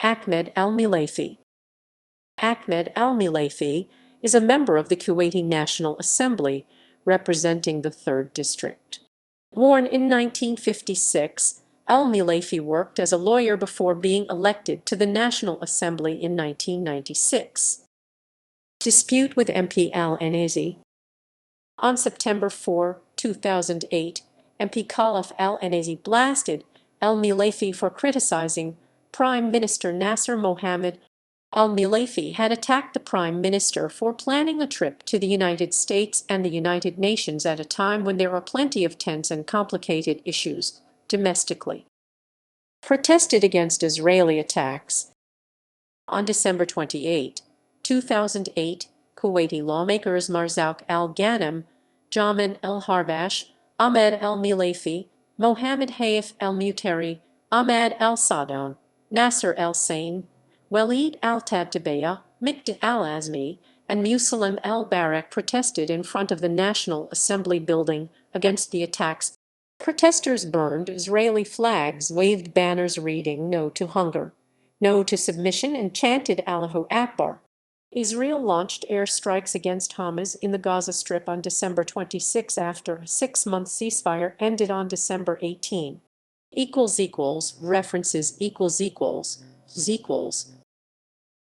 Ahmed Al-Mulaifi. Ahmed Al-Mulaifi is a member of the Kuwaiti National Assembly, representing the 3rd District. Born in 1956, Al-Mulaifi worked as a lawyer before being elected to the National Assembly in 1996. Dispute with MP Al-Anazi. On September 4, 2008, MP Khalaf Al-Anazi blasted Al-Mulaifi for criticizing Prime Minister Nasser Mohammed. Al-Mulaifi had attacked the Prime Minister for planning a trip to the United States and the United Nations at a time when there are plenty of tense and complicated issues domestically. Protested against Israeli attacks. On December 28, 2008, Kuwaiti lawmakers Marzouk Al-Ghanem, Jamin Al-Harbash, Ahmed Al-Mulaifi, Mohammed Haif Al-Mutari, Ahmad Al-Sadon, Nasser Al-Sain, Walid Al-Tabtabaya, Mikdad Al-Azmi, and Musalem Al-Barak protested in front of the National Assembly building against the attacks. Protesters burned Israeli flags, waved banners reading "No to Hunger, No to Submission," and chanted Allahu Akbar. Israel launched airstrikes against Hamas in the Gaza Strip on December 26 after a 6-month ceasefire ended on December 18. References